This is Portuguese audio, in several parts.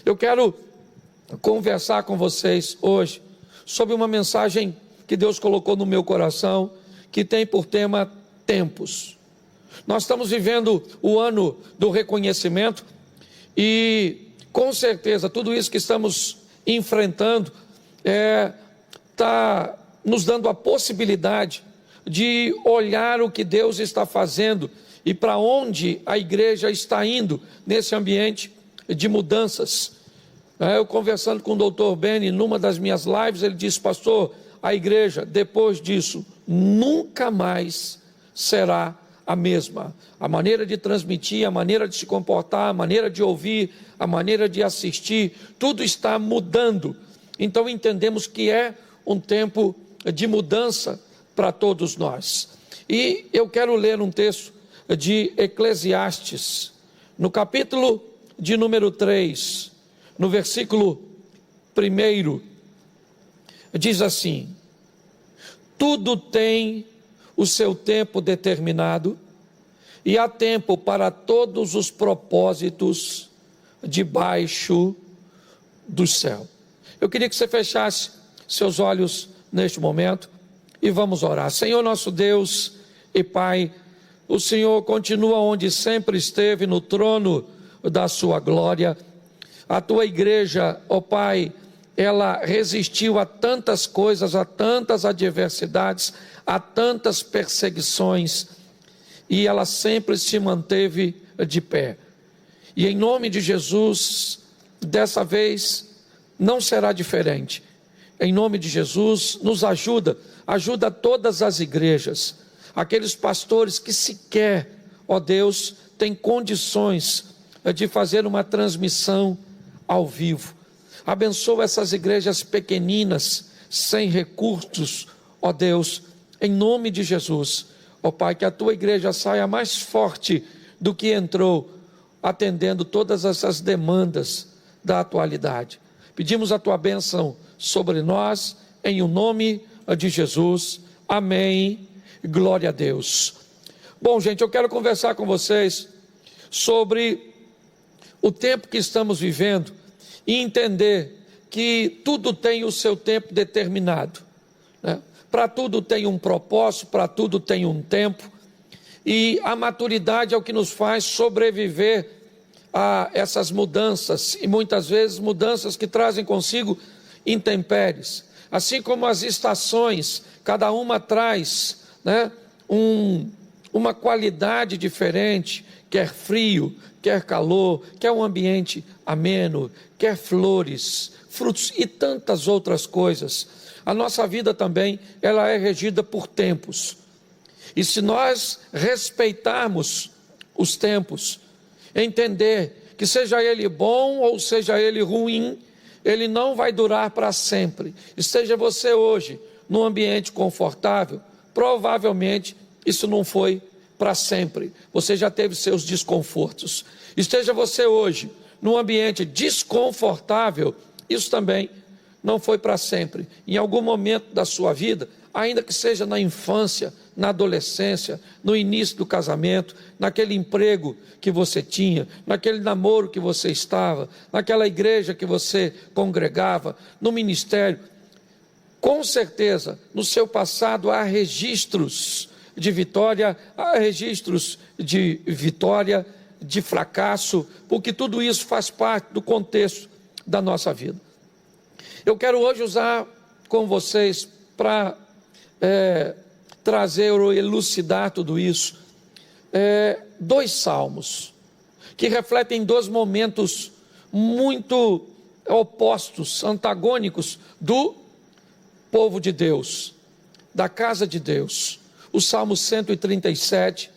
Eu quero conversar com vocês hoje sobre uma mensagem que Deus colocou no meu coração, que tem por tema tempos. Nós estamos vivendo o ano do reconhecimento e, com certeza, tudo isso que estamos enfrentando está nos dando a possibilidade de olhar o que Deus está fazendo e para onde a igreja está indo nesse ambiente de mudanças. Eu conversando com o Dr. Benny numa das minhas lives, ele disse: pastor, a igreja depois disso nunca mais será a mesma. A maneira de transmitir, a maneira de se comportar, a maneira de ouvir, a maneira de assistir, tudo está mudando. Então entendemos que é um tempo de mudança para todos nós. E eu quero ler um texto de Eclesiastes, no capítulo de número 3, no versículo 1, diz assim: tudo tem o seu tempo determinado, e há tempo para todos os propósitos debaixo do céu. Eu queria que você fechasse seus olhos neste momento e vamos orar. Senhor nosso Deus e Pai, o Senhor continua onde sempre esteve, no trono da sua glória. A tua igreja, ó Pai, ela resistiu a tantas coisas, a tantas adversidades, a tantas perseguições, e ela sempre se manteve de pé. E em nome de Jesus, dessa vez não será diferente. Em nome de Jesus, nos ajuda todas as igrejas, aqueles pastores que sequer, ó Deus, têm condições de fazer uma transmissão ao vivo. Abençoa essas igrejas pequeninas, sem recursos, ó Deus, em nome de Jesus. Ó Pai, que a tua igreja saia mais forte do que entrou, atendendo todas essas demandas da atualidade. Pedimos a tua bênção sobre nós, em o nome de Jesus. Amém. Glória a Deus. Bom, gente, eu quero conversar com vocês sobre o tempo que estamos vivendo e entender que tudo tem o seu tempo determinado, né? Para tudo tem um propósito, para tudo tem um tempo, e a maturidade é o que nos faz sobreviver a essas mudanças, e muitas vezes mudanças que trazem consigo intempéries. Assim como as estações, cada uma traz, né, uma qualidade diferente, quer frio, quer calor, quer um ambiente ameno, quer flores, frutos e tantas outras coisas. A nossa vida também, ela é regida por tempos. E se nós respeitarmos os tempos, entender que seja ele bom ou seja ele ruim, ele não vai durar para sempre. Esteja você hoje num ambiente confortável, provavelmente isso não foi para sempre. Você já teve seus desconfortos. Esteja você hoje num ambiente desconfortável, isso também não foi para sempre. Em algum momento da sua vida, ainda que seja na infância, na adolescência, no início do casamento, naquele emprego que você tinha, naquele namoro que você estava, naquela igreja que você congregava, no ministério, com certeza, no seu passado há registros de vitória, de fracasso, porque tudo isso faz parte do contexto da nossa vida. Eu quero hoje usar com vocês para trazer ou elucidar tudo isso, dois salmos que refletem dois momentos muito opostos, antagônicos do povo de Deus, da casa de Deus, o Salmo 137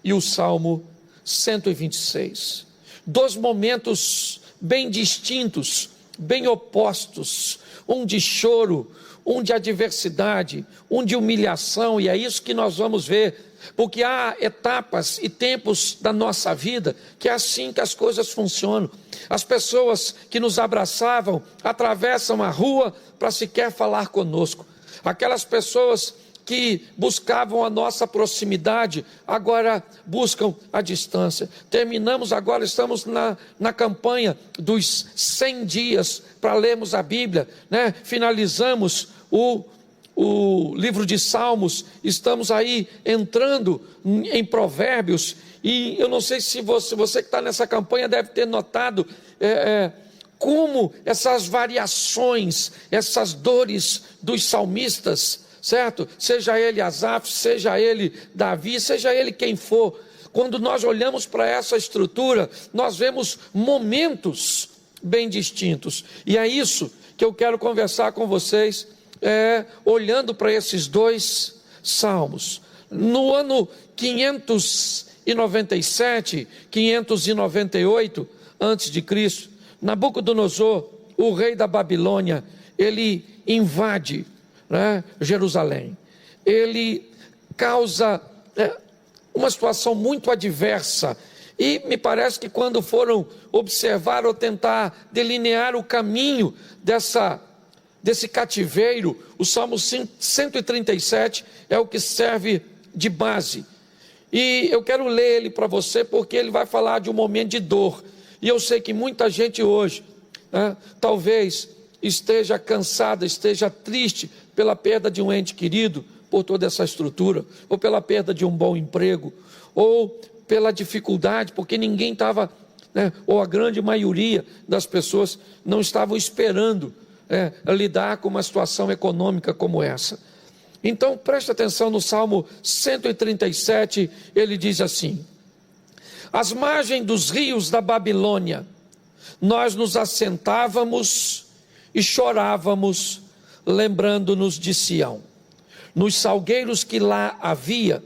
e o Salmo 126, dois momentos bem distintos, bem opostos, um de choro, um de adversidade, um de humilhação, e é isso que nós vamos ver, porque há etapas e tempos da nossa vida que é assim que as coisas funcionam. As pessoas que nos abraçavam atravessam a rua para sequer falar conosco. Aquelas pessoas que buscavam a nossa proximidade, agora buscam a distância. Terminamos agora, estamos na campanha dos 100 dias para lermos a Bíblia, né? Finalizamos o livro de Salmos, estamos aí entrando em Provérbios, e eu não sei se você que está nessa campanha deve ter notado como essas variações, essas dores dos salmistas, certo? Seja ele Asaf, seja ele Davi, seja ele quem for, quando nós olhamos para essa estrutura, nós vemos momentos bem distintos, e é isso que eu quero conversar com vocês, olhando para esses dois salmos. No ano 597, 598 antes de Cristo, Nabucodonosor, o rei da Babilônia, ele invade, né, Jerusalém. Ele causa uma situação muito adversa, e me parece que quando foram observar ou tentar delinear o caminho desse cativeiro, o Salmo 137 é o que serve de base, e eu quero ler ele para você, porque ele vai falar de um momento de dor, e eu sei que muita gente hoje, talvez esteja cansada, esteja triste pela perda de um ente querido, por toda essa estrutura, ou pela perda de um bom emprego, ou pela dificuldade, porque ninguém estava, ou a grande maioria das pessoas não estavam esperando lidar com uma situação econômica como essa. Então preste atenção no Salmo 137, ele diz assim: às margens dos rios da Babilônia, nós nos assentávamos e chorávamos, lembrando-nos de Sião. Nos salgueiros que lá havia,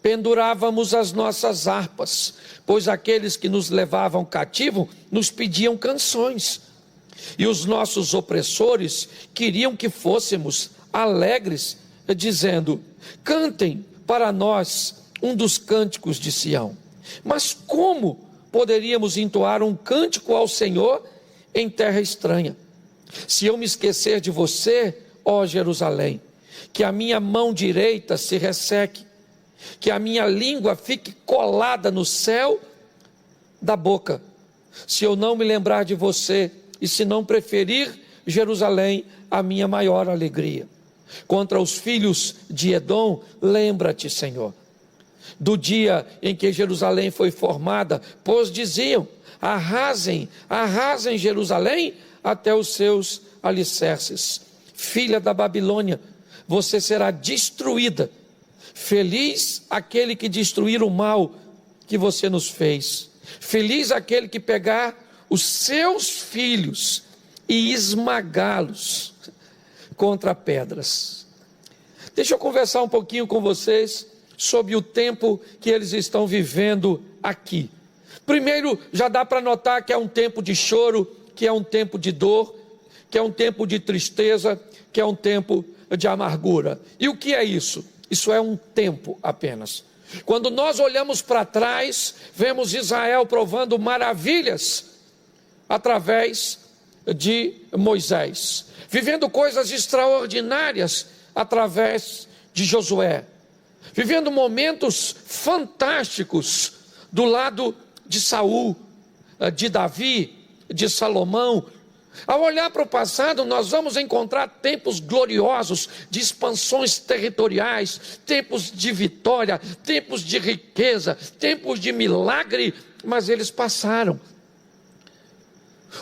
pendurávamos as nossas harpas, pois aqueles que nos levavam cativo nos pediam canções, e os nossos opressores queriam que fôssemos alegres, dizendo: cantem para nós um dos cânticos de Sião. Mas como poderíamos entoar um cântico ao Senhor em terra estranha? Se eu me esquecer de você, ó Jerusalém, que a minha mão direita se resseque, que a minha língua fique colada no céu da boca, se eu não me lembrar de você, e se não preferir Jerusalém a minha maior alegria. Contra os filhos de Edom, lembra-te, Senhor, do dia em que Jerusalém foi formada, pois diziam: arrasem, arrasem Jerusalém até os seus alicerces. Filha da Babilônia, você será destruída. Feliz aquele que destruir o mal que você nos fez. Feliz aquele que pegar os seus filhos e esmagá-los contra pedras. Deixa eu conversar um pouquinho com vocês sobre o tempo que eles estão vivendo aqui. Primeiro, já dá para notar que é um tempo de choro, que é um tempo de dor, que é um tempo de tristeza, que é um tempo de amargura. E o que é isso? Isso é um tempo apenas. Quando nós olhamos para trás, vemos Israel provando maravilhas através de Moisés, vivendo coisas extraordinárias através de Josué, vivendo momentos fantásticos do lado de Saul, de Davi, de Salomão. Ao olhar para o passado, nós vamos encontrar tempos gloriosos de expansões territoriais, tempos de vitória, tempos de riqueza, tempos de milagre, mas eles passaram.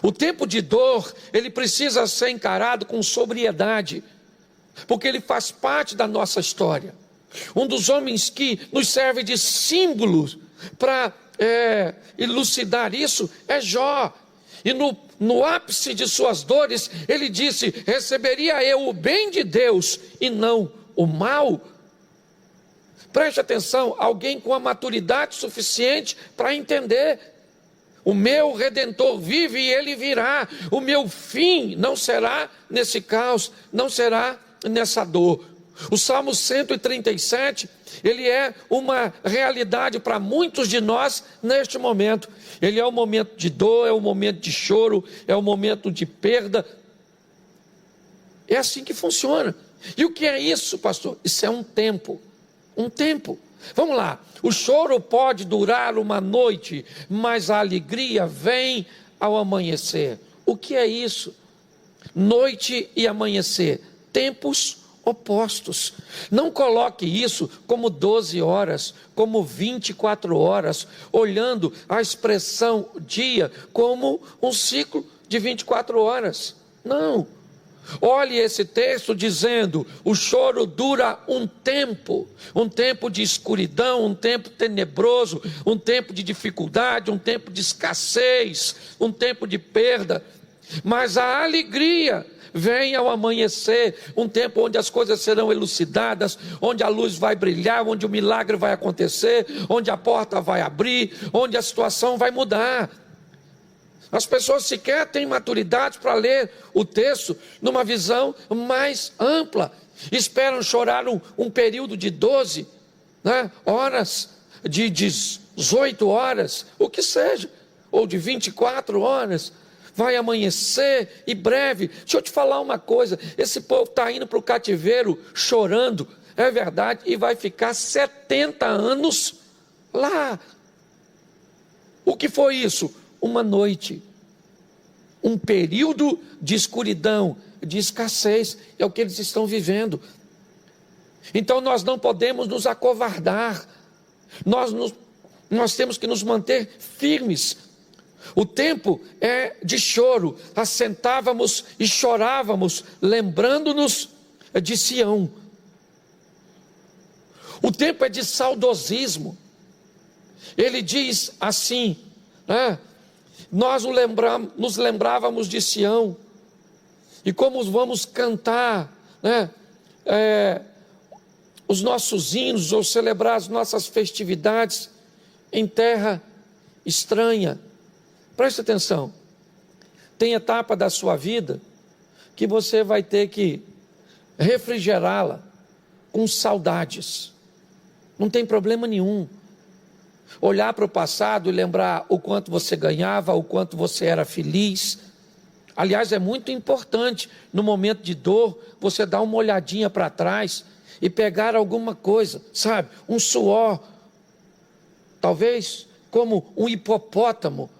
O tempo de dor, ele precisa ser encarado com sobriedade, porque ele faz parte da nossa história. Um dos homens que nos serve de símbolo para elucidar isso é Jó. E no ápice de suas dores, ele disse: receberia eu o bem de Deus e não o mal? Preste atenção, alguém com a maturidade suficiente para entender: o meu Redentor vive e ele virá. O meu fim não será nesse caos, não será nessa dor. O Salmo 137, ele é uma realidade para muitos de nós neste momento. Ele é um momento de dor, é um momento de choro, é um momento de perda. É assim que funciona. E o que é isso, pastor? Isso é um tempo. Um tempo. Vamos lá. O choro pode durar uma noite, mas a alegria vem ao amanhecer. O que é isso? Noite e amanhecer. Tempos opostos. Não coloque isso como 12 horas, como 24 horas, olhando a expressão dia como um ciclo de 24 horas. Não. Olhe esse texto dizendo: o choro dura um tempo de escuridão, um tempo tenebroso, um tempo de dificuldade, um tempo de escassez, um tempo de perda, mas a alegria vem ao amanhecer, um tempo onde as coisas serão elucidadas, onde a luz vai brilhar, onde o milagre vai acontecer, onde a porta vai abrir, onde a situação vai mudar. As pessoas sequer têm maturidade para ler o texto numa visão mais ampla. Esperam chorar um período de 12 horas, de 18 horas, o que seja, ou de 24 horas. Vai amanhecer e breve. Deixa eu te falar uma coisa: esse povo está indo para o cativeiro chorando, é verdade, e vai ficar 70 anos lá. O que foi isso? Uma noite, um período de escuridão, de escassez, é o que eles estão vivendo. Então nós não podemos nos acovardar, nós temos que nos manter firmes. O tempo é de choro, assentávamos e chorávamos, lembrando-nos de Sião. O tempo é de saudosismo. Ele diz assim, nós nos lembrávamos de Sião, e como vamos cantar os nossos hinos, ou celebrar as nossas festividades em terra estranha. Preste atenção, tem etapa da sua vida que você vai ter que refrigerá-la com saudades, não tem problema nenhum. Olhar para o passado e lembrar o quanto você ganhava, o quanto você era feliz. Aliás, é muito importante no momento de dor você dar uma olhadinha para trás e pegar alguma coisa, sabe? Um suor, talvez como um hipopótamo,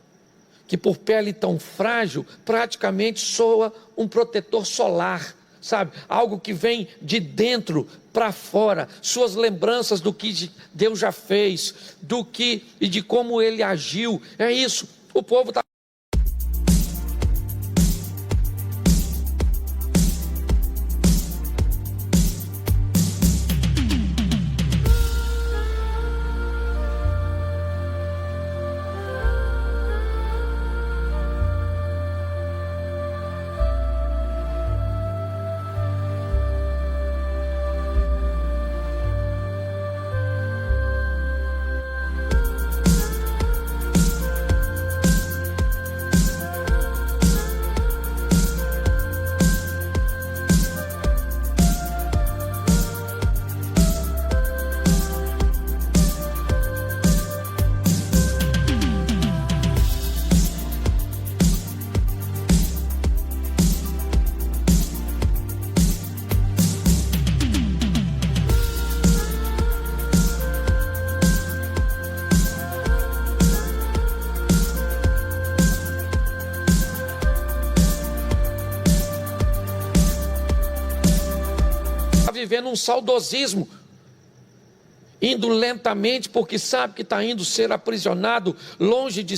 que por pele tão frágil, praticamente soa um protetor solar, sabe? Algo que vem de dentro para fora, suas lembranças do que Deus já fez, do que e de como Ele agiu. É isso, o povo está... vivendo um saudosismo, indo lentamente porque sabe que está indo ser aprisionado longe de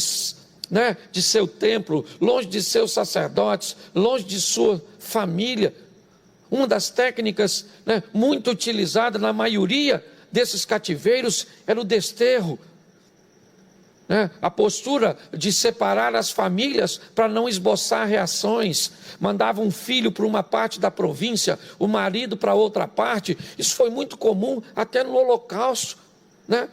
seu templo, longe de seus sacerdotes, longe de sua família. Uma das técnicas muito utilizada na maioria desses cativeiros era o desterro. A postura de separar as famílias para não esboçar reações. Mandava um filho para uma parte da província, o marido para outra parte. Isso foi muito comum até no Holocausto,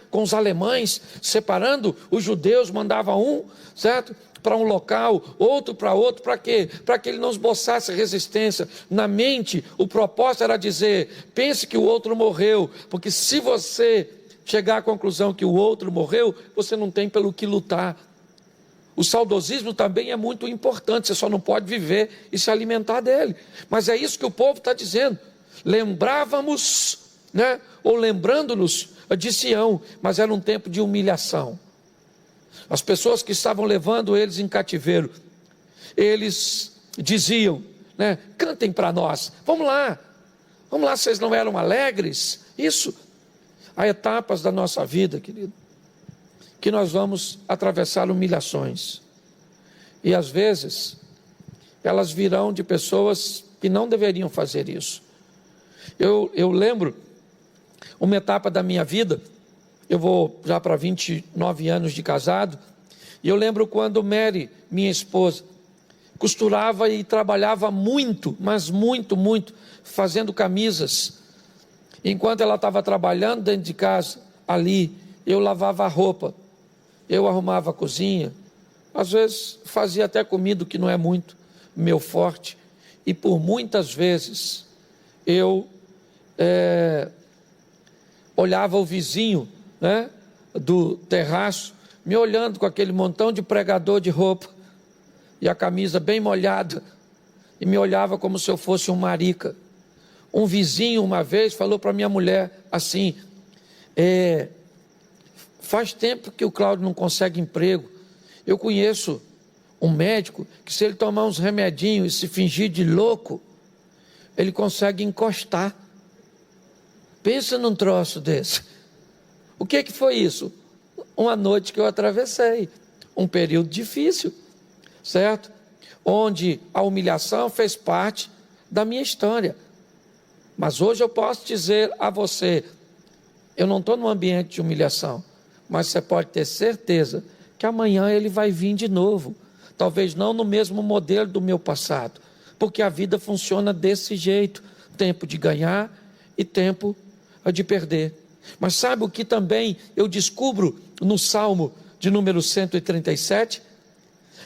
com os alemães, separando os judeus, mandava um, certo? Para um local, outro para outro, para quê? Para que ele não esboçasse resistência. Na mente, o propósito era dizer: pense que o outro morreu, porque se você chegar à conclusão que o outro morreu, você não tem pelo que lutar. O saudosismo também é muito importante, você só não pode viver e se alimentar dele. Mas é isso que o povo está dizendo. lembrávamos, né, ou lembrando-nos de Sião, mas era um tempo de humilhação. As pessoas que estavam levando eles em cativeiro, eles diziam, né, cantem para nós, vamos lá, vocês não eram alegres? Isso. Há etapas da nossa vida, querido, que nós vamos atravessar humilhações, e às vezes elas virão de pessoas que não deveriam fazer isso. Eu lembro uma etapa da minha vida, eu vou já para 29 anos de casado, e eu lembro quando Mary, minha esposa, costurava e trabalhava muito, mas muito, fazendo camisas. Enquanto ela estava trabalhando dentro de casa, ali, eu lavava a roupa, eu arrumava a cozinha, às vezes fazia até comida, que não é muito meu forte, e por muitas vezes eu olhava o vizinho, né, do terraço, me olhando com aquele montão de pregador de roupa, e a camisa bem molhada, e me olhava como se eu fosse um marica. Um vizinho uma vez falou para minha mulher assim, faz tempo que o Cláudio não consegue emprego, eu conheço um médico que se ele tomar uns remedinhos e se fingir de louco, ele consegue encostar. Pensa num troço desse. O que foi isso? Uma noite que eu atravessei, um período difícil, certo? Onde a humilhação fez parte da minha história. Mas hoje eu posso dizer a você, eu não estou num ambiente de humilhação, mas você pode ter certeza que amanhã ele vai vir de novo. Talvez não no mesmo modelo do meu passado, porque a vida funciona desse jeito, tempo de ganhar e tempo de perder. Mas sabe o que também eu descubro no Salmo de número 137?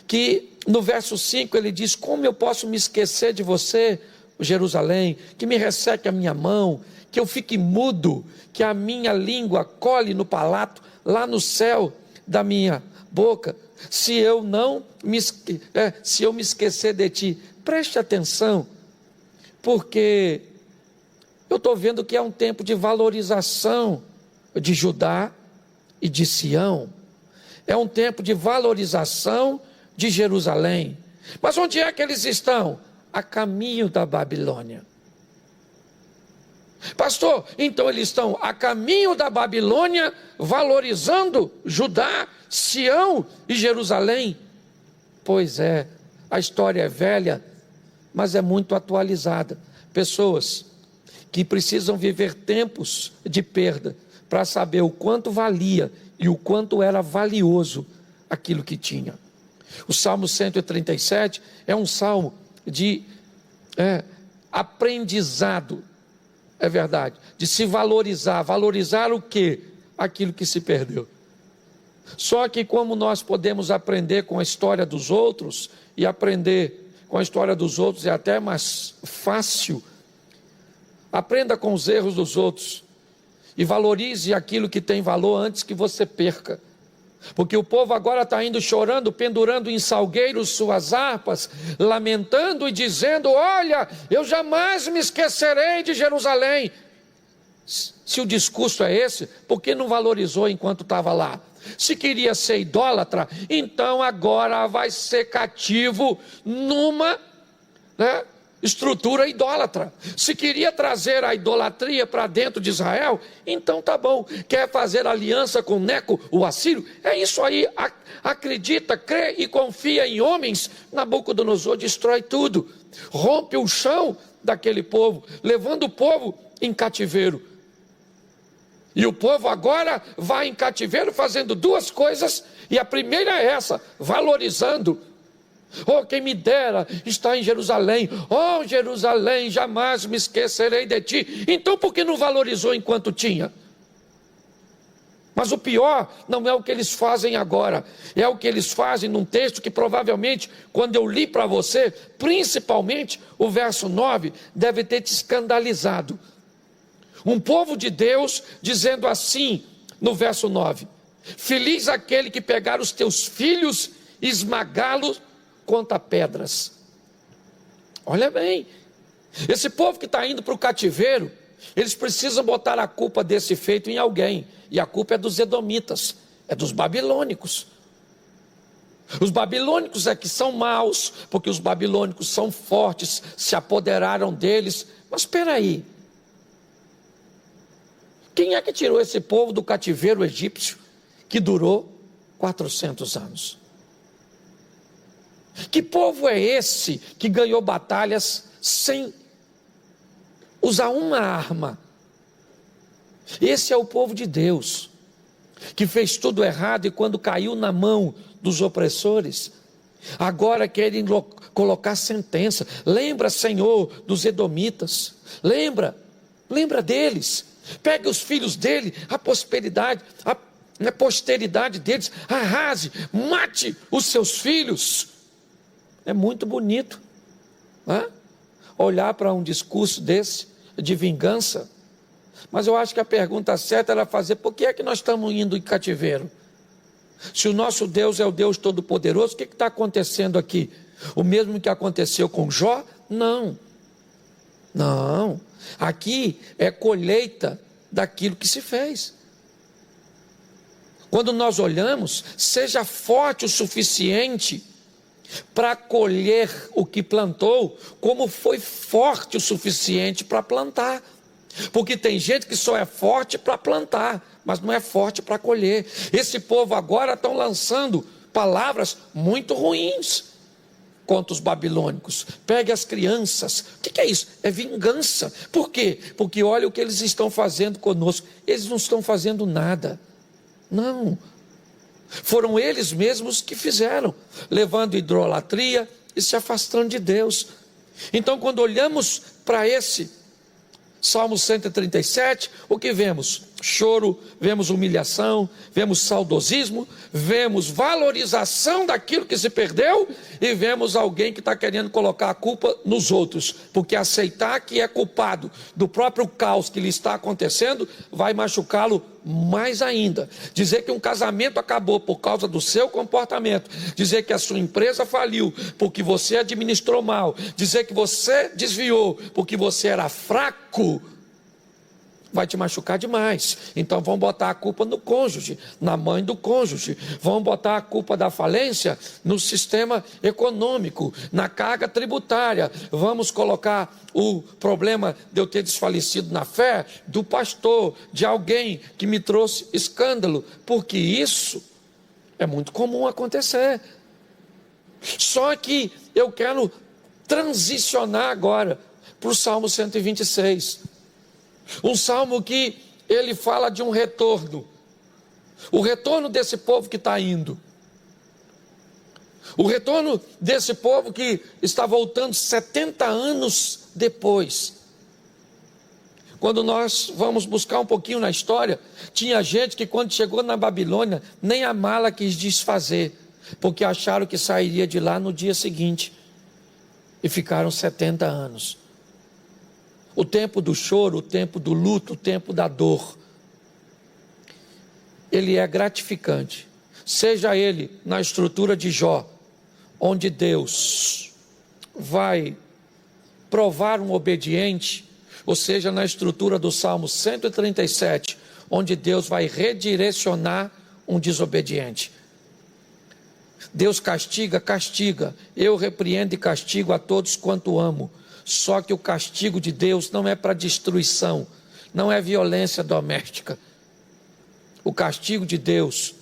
Que no verso 5 ele diz, como eu posso me esquecer de você, Jerusalém, que me resseque a minha mão, que eu fique mudo, que a minha língua cole no palato, lá no céu da minha boca, se eu me esquecer de ti. Preste atenção, porque eu estou vendo que é um tempo de valorização de Judá e de Sião, é um tempo de valorização de Jerusalém. Mas onde é que eles estão? A caminho da Babilônia. Pastor, então eles estão a caminho da Babilônia, valorizando Judá, Sião e Jerusalém? Pois é, a história é velha, mas é muito atualizada. Pessoas que precisam viver tempos de perda para saber o quanto valia e o quanto era valioso aquilo que tinha. O Salmo 137 é um salmo de aprendizado, é verdade, de se valorizar. Valorizar o quê? Aquilo que se perdeu. Só que como nós podemos aprender com a história dos outros, e aprender com a história dos outros é até mais fácil, aprenda com os erros dos outros e valorize aquilo que tem valor antes que você perca. Porque o povo agora está indo chorando, pendurando em salgueiros suas harpas, lamentando e dizendo, olha, eu jamais me esquecerei de Jerusalém. Se o discurso é esse, por que não valorizou enquanto estava lá? Se queria ser idólatra, então agora vai ser cativo numa estrutura idólatra. Se queria trazer a idolatria para dentro de Israel, então tá bom. Quer fazer aliança com Neco, o assírio? É isso aí. Acredita, crê e confia em homens. Nabucodonosor destrói tudo, rompe o chão daquele povo, levando o povo em cativeiro. E o povo agora vai em cativeiro fazendo duas coisas, e a primeira é essa, valorizando. Oh, quem me dera estar em Jerusalém. Oh, Jerusalém, jamais me esquecerei de ti. Então por que não valorizou enquanto tinha? Mas o pior não é o que eles fazem agora, é o que eles fazem num texto que provavelmente, quando eu li para você, principalmente o verso 9, deve ter te escandalizado. Um povo de Deus dizendo assim no verso 9: feliz aquele que pegar os teus filhos e esmagá-los contra pedras. Olha bem, Esse povo que está indo para o cativeiro, eles precisam botar a culpa desse feito em alguém, e a culpa é dos edomitas, é dos babilônicos. Os babilônicos é que são maus, porque os babilônicos são fortes, se apoderaram deles. Mas espera aí, quem é que tirou esse povo do cativeiro egípcio, que durou 400 anos? Que povo é esse que ganhou batalhas sem usar uma arma? Esse é o povo de Deus, que fez tudo errado e quando caiu na mão dos opressores, agora querem colocar sentença. Lembra, Senhor, dos edomitas, lembra deles, pegue os filhos dele, a posteridade deles, arrase, mate os seus filhos. É muito bonito, né? Olhar para um discurso desse, de vingança. Mas eu acho que a pergunta certa era fazer: por que é que nós estamos indo em cativeiro? Se o nosso Deus é o Deus Todo-Poderoso, o que está acontecendo aqui? O mesmo que aconteceu com Jó? Não. Aqui é colheita daquilo que se fez. Quando nós olhamos, seja forte o suficiente para colher o que plantou, como foi forte o suficiente para plantar. Porque tem gente que só é forte para plantar, mas não é forte para colher. Esse povo agora estão lançando palavras muito ruins contra os babilônicos. Pegue as crianças. O que é isso? É vingança. Por quê? Porque olha o que eles estão fazendo conosco. Eles não estão fazendo nada. Não. Foram eles mesmos que fizeram, levando idolatria e se afastando de Deus. Então, quando olhamos para esse Salmo 137, o que vemos? Choro, vemos humilhação, vemos saudosismo, vemos valorização daquilo que se perdeu e vemos alguém que está querendo colocar a culpa nos outros, porque aceitar que é culpado do próprio caos que lhe está acontecendo vai machucá-lo mais ainda. Dizer que um casamento acabou por causa do seu comportamento, dizer que a sua empresa faliu porque você administrou mal, dizer que você desviou porque você era fraco, vai te machucar demais. Então vão botar a culpa no cônjuge, na mãe do cônjuge, vão botar a culpa da falência no sistema econômico, na carga tributária. Vamos colocar o problema de eu ter desfalecido na fé do pastor, de alguém que me trouxe escândalo, porque isso é muito comum acontecer. Só que eu quero transicionar agora para o Salmo 126. Um salmo que ele fala de um retorno. O retorno desse povo que está indo. O retorno desse povo que está voltando 70 anos depois. Quando nós vamos buscar um pouquinho na história, tinha gente que quando chegou na Babilônia, nem a mala quis desfazer, porque acharam que sairia de lá no dia seguinte. E ficaram 70 anos. O tempo do choro, o tempo do luto, o tempo da dor, ele é gratificante. Seja ele na estrutura de Jó, onde Deus vai provar um obediente, ou seja, na estrutura do Salmo 137, onde Deus vai redirecionar um desobediente. Deus castiga, eu repreendo e castigo a todos quanto amo. Só que o castigo de Deus não é para destruição, não é violência doméstica. O castigo de Deus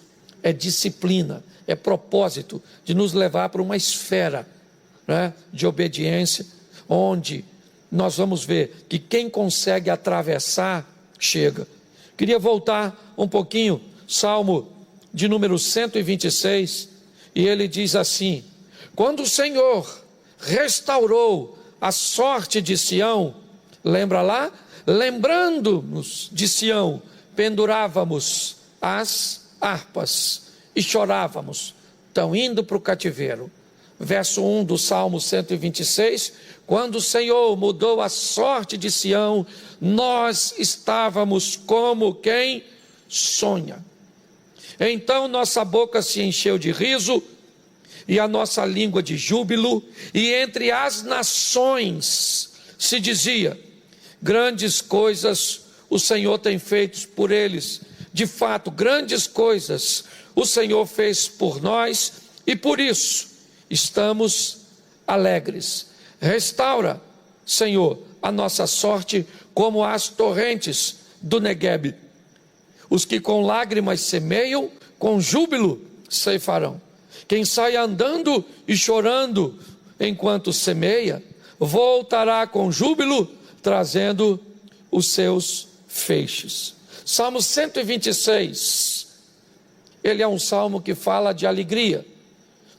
é disciplina, é propósito de nos levar para uma esfera, né, de obediência, onde nós vamos ver que quem consegue atravessar, chega. Queria voltar um pouquinho, Salmo de número 126, e ele diz assim: quando o Senhor restaurou a sorte de Sião, lembra lá? Lembrando-nos de Sião, pendurávamos as harpas e chorávamos, estão indo para o cativeiro. Verso 1 do Salmo 126, quando o Senhor mudou a sorte de Sião, nós estávamos como quem sonha. Então nossa boca se encheu de riso, e a nossa língua de júbilo, e entre as nações se dizia: grandes coisas o Senhor tem feito por eles. De fato, grandes coisas o Senhor fez por nós e por isso estamos alegres. Restaura, Senhor, a nossa sorte como as torrentes do Neguebe. Os que com lágrimas semeiam, com júbilo ceifarão. Quem sai andando e chorando enquanto semeia, voltará com júbilo, trazendo os seus feixes. Salmo 126, ele é um salmo que fala de alegria.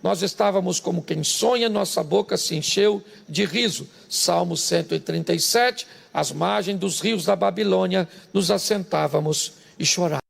Nós estávamos como quem sonha, nossa boca se encheu de riso. Salmo 137, às margens dos rios da Babilônia, nos assentávamos e chorávamos.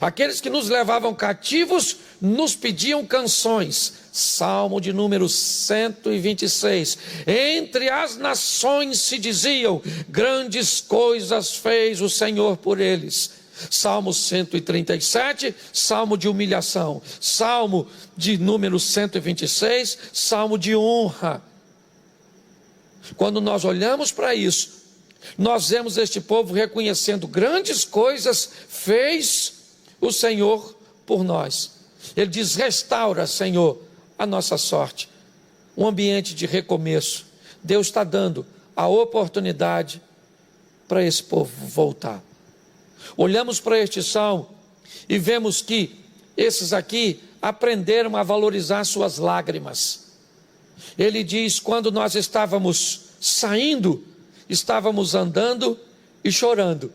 Aqueles que nos levavam cativos nos pediam canções. Salmo de número 126. Entre as nações se diziam: grandes coisas fez o Senhor por eles. Salmo 137, salmo de humilhação. Salmo de número 126, salmo de honra. Quando nós olhamos para isso, nós vemos este povo reconhecendo: grandes coisas fez o Senhor por nós. Ele diz: restaura, Senhor, a nossa sorte. Um ambiente de recomeço. Deus está dando a oportunidade para esse povo voltar. Olhamos para este salmo e vemos que esses aqui aprenderam a valorizar suas lágrimas. Ele diz: quando nós estávamos saindo, estávamos andando e chorando.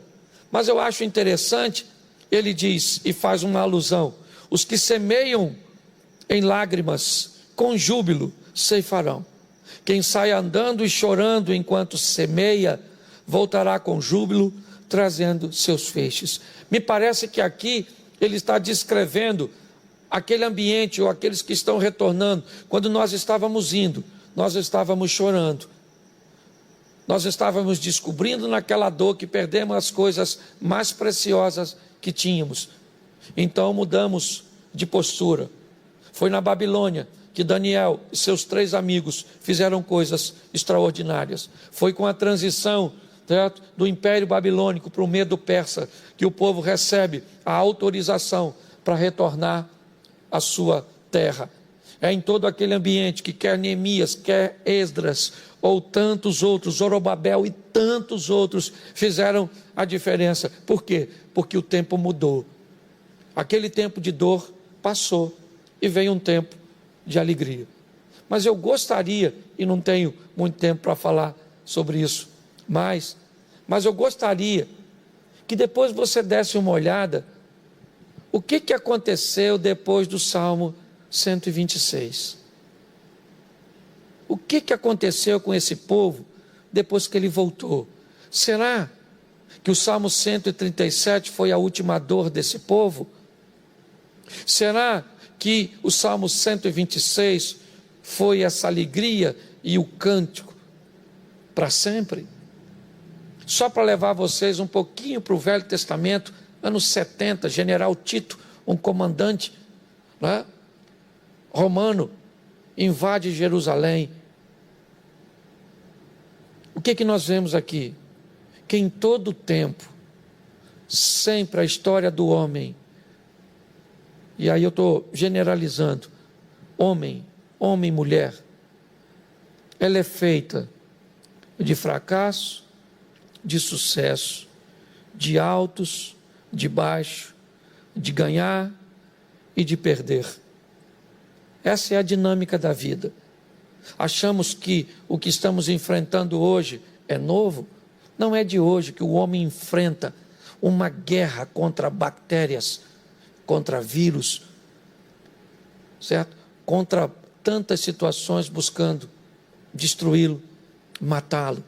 Mas eu acho interessante, ele diz e faz uma alusão: os que semeiam em lágrimas, com júbilo ceifarão. Quem sai andando e chorando enquanto semeia, voltará com júbilo, trazendo seus feixes. Me parece que aqui ele está descrevendo aquele ambiente, ou aqueles que estão retornando. Quando nós estávamos indo, nós estávamos chorando. Nós estávamos descobrindo naquela dor que perdemos as coisas mais preciosas que tínhamos. Então mudamos de postura. Foi na Babilônia que Daniel e seus 3 amigos fizeram coisas extraordinárias. Foi com a transição, certo, do Império Babilônico para o Medo Persa que o povo recebe a autorização para retornar à sua terra. É em todo aquele ambiente que quer Neemias, quer Esdras, ou tantos outros, Zorobabel e tantos outros fizeram a diferença. Por quê? Porque o tempo mudou. Aquele tempo de dor passou e veio um tempo de alegria. Mas eu gostaria, e não tenho muito tempo para falar sobre isso, mas eu gostaria que depois você desse uma olhada o que aconteceu depois do Salmo 126. O que aconteceu com esse povo depois que ele voltou? Será que o Salmo 137 foi a última dor desse povo? Será que o Salmo 126 foi essa alegria e o cântico para sempre? Só para levar vocês um pouquinho para o Velho Testamento, anos 70, General Tito, um comandante, né, romano, invade Jerusalém. O que nós vemos aqui? Que em todo o tempo, sempre a história do homem, e aí eu estou generalizando, homem e mulher, ela é feita de fracasso, de sucesso, de altos, de baixo, de ganhar e de perder. Essa é a dinâmica da vida. Achamos que o que estamos enfrentando hoje é novo? Não é de hoje que o homem enfrenta uma guerra contra bactérias, contra vírus, certo? Contra tantas situações buscando destruí-lo, matá-lo.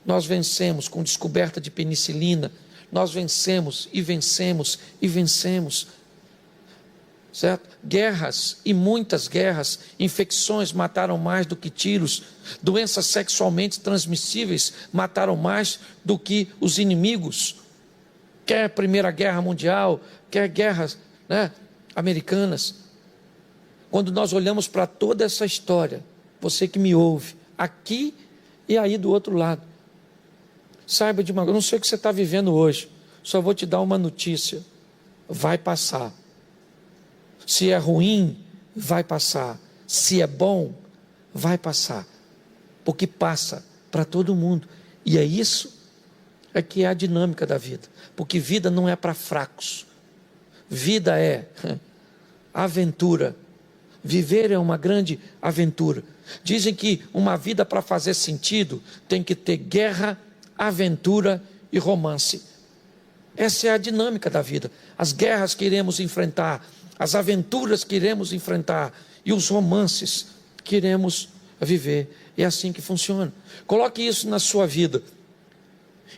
Nós vencemos com descoberta de penicilina, nós vencemos e vencemos e vencemos, certo? Guerras e muitas guerras, infecções mataram mais do que tiros, doenças sexualmente transmissíveis mataram mais do que os inimigos, quer Primeira Guerra Mundial, quer guerras, né, americanas. Quando nós olhamos para toda essa história, você que me ouve, aqui e aí do outro lado, saiba de uma coisa, eu não sei o que você está vivendo hoje, só vou te dar uma notícia: vai passar. Se é ruim, vai passar. Se é bom, vai passar. Porque passa para todo mundo. E é isso que é a dinâmica da vida. Porque vida não é para fracos. Vida é aventura. Viver é uma grande aventura. Dizem que uma vida, para fazer sentido, tem que ter guerra, aventura e romance. Essa é a dinâmica da vida. As guerras que iremos enfrentar, as aventuras que iremos enfrentar e os romances que iremos viver. É assim que funciona. Coloque isso na sua vida.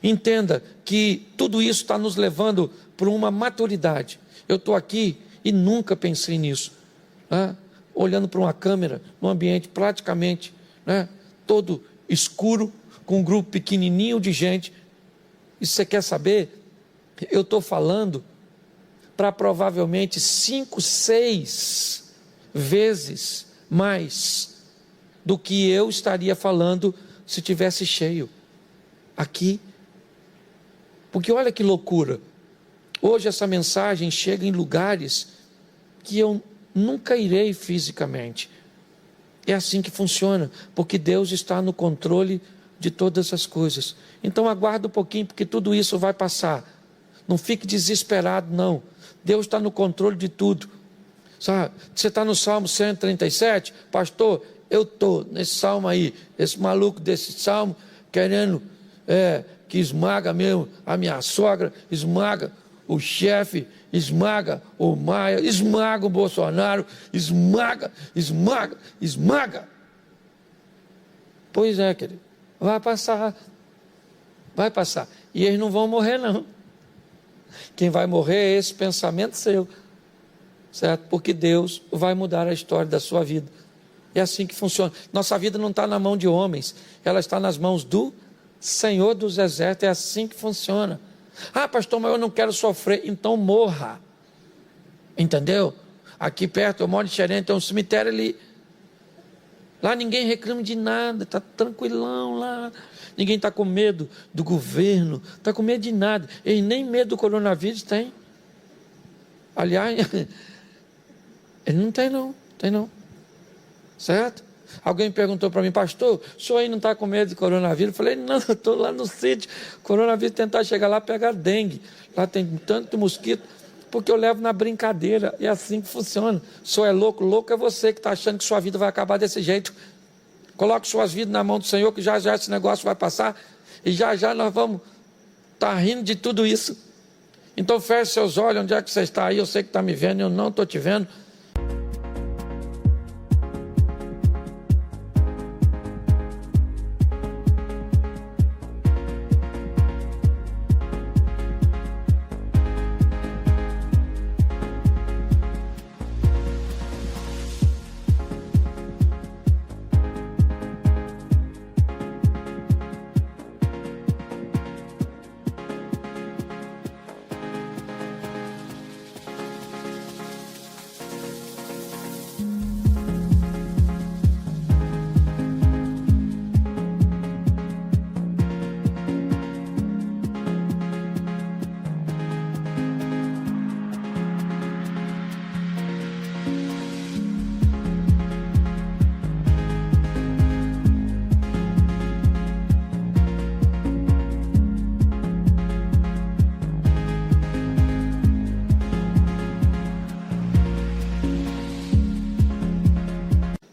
Entenda que tudo isso está nos levando para uma maturidade. Eu estou aqui e nunca pensei nisso, né? Olhando para uma câmera, num ambiente praticamente, né, todo escuro, com um grupo pequenininho de gente. E você quer saber? Eu estou falando para provavelmente 5, 6 vezes mais do que eu estaria falando se tivesse cheio aqui. Porque olha que loucura, hoje essa mensagem chega em lugares que eu nunca irei fisicamente. É assim que funciona, porque Deus está no controle de todas as coisas. Então aguarda um pouquinho, porque tudo isso vai passar. Não fique desesperado, não. Deus está no controle de tudo. Sabe? Você está no Salmo 137, pastor, eu estou nesse salmo aí, esse maluco desse salmo, querendo que esmaga mesmo a minha sogra, esmaga o chefe, esmaga o Maia, esmaga o Bolsonaro, esmaga. Pois é, querido, vai passar. E eles não vão morrer, não. Quem vai morrer é esse pensamento seu, certo? Porque Deus vai mudar a história da sua vida. É assim que funciona. Nossa vida não está na mão de homens, ela está nas mãos do Senhor dos Exércitos. É assim que funciona. Ah, pastor, mas eu não quero sofrer. Então morra. Entendeu? Aqui perto, eu moro em Xerém, tem um cemitério ali. Lá ninguém reclama de nada, está tranquilão lá. Ninguém está com medo do governo, está com medo de nada. Eles nem medo do coronavírus têm. Aliás, ele não tem não. Certo? Alguém perguntou para mim, pastor, o senhor aí não está com medo de coronavírus? Eu falei, não, eu estou lá no sítio. Coronavírus, tentar chegar lá, pegar dengue. Lá tem tanto mosquito, porque eu levo na brincadeira. É assim que funciona. O senhor é louco? Louco é você que está achando que sua vida vai acabar desse jeito. Coloque suas vidas na mão do Senhor, que já esse negócio vai passar. E já nós vamos estar rindo de tudo isso. Então feche seus olhos, onde é que você está aí? Eu sei que está me vendo, eu não estou te vendo.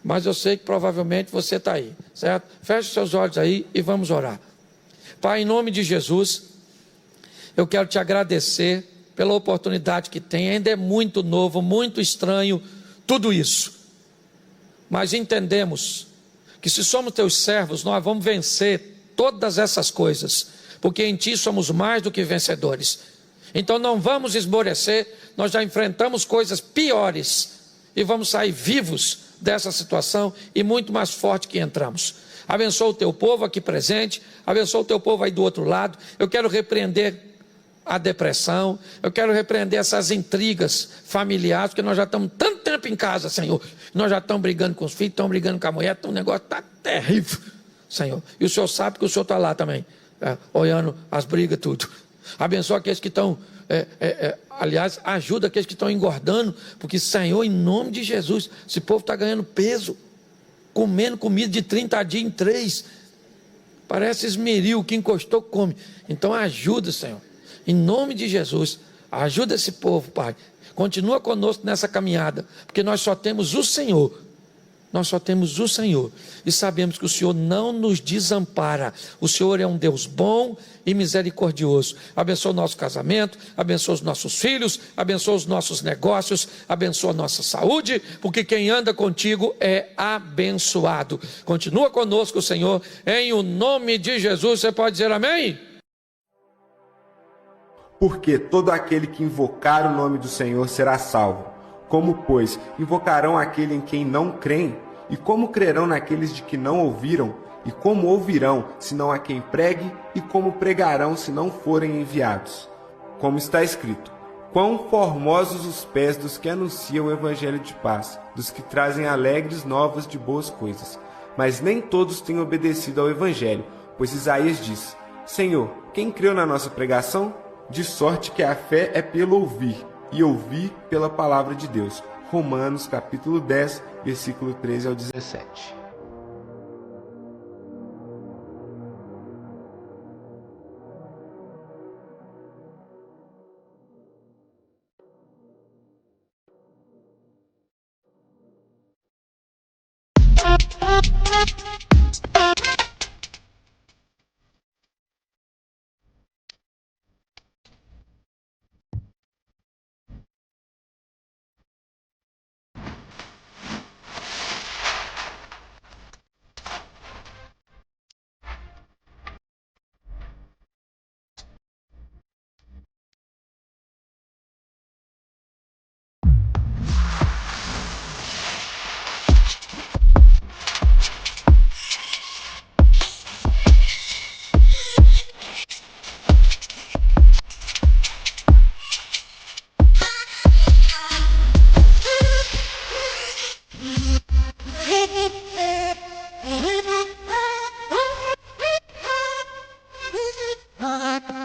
Mas eu sei que provavelmente você está aí, certo? Feche seus olhos aí e vamos orar. Pai, em nome de Jesus, eu quero te agradecer pela oportunidade que tem. Ainda é muito novo, muito estranho tudo isso. Mas entendemos que se somos teus servos, nós vamos vencer todas essas coisas, porque em ti somos mais do que vencedores. Então não vamos esmorecer, nós já enfrentamos coisas piores e vamos sair vivos dessa situação e muito mais forte que entramos. Abençoa o teu povo aqui presente, abençoa o teu povo aí do outro lado. Eu quero repreender a depressão, eu quero repreender essas intrigas familiares, porque nós já estamos tanto tempo em casa, Senhor, nós já estamos brigando com os filhos, estamos brigando com a mulher, então o negócio está terrível, Senhor, e o Senhor sabe que o Senhor está lá também, olhando as brigas, tudo. Abençoa aqueles que estão, aliás, ajuda aqueles que estão engordando, porque, Senhor, em nome de Jesus, esse povo está ganhando peso, comendo comida de 30 dias em 3, parece esmeril, que encostou come. Então ajuda, Senhor, em nome de Jesus, ajuda esse povo, Pai, continua conosco nessa caminhada, porque nós só temos o Senhor. Nós só temos o Senhor e sabemos que o Senhor não nos desampara. O Senhor é um Deus bom e misericordioso. Abençoa o nosso casamento, abençoa os nossos filhos, abençoa os nossos negócios, abençoa a nossa saúde, porque quem anda contigo é abençoado. Continua conosco, Senhor, em o nome de Jesus. Você pode dizer amém? Porque todo aquele que invocar o nome do Senhor será salvo. Como, pois, invocarão aquele em quem não creem? E como crerão naqueles de que não ouviram? E como ouvirão, se não há quem pregue? E como pregarão, se não forem enviados? Como está escrito: quão formosos os pés dos que anunciam o evangelho de paz, dos que trazem alegres novas de boas coisas. Mas nem todos têm obedecido ao evangelho, pois Isaías diz: Senhor, quem creu na nossa pregação? De sorte que a fé é pelo ouvir, e ouvir pela palavra de Deus. Romanos capítulo 10, versículo 13 ao 17. Ah,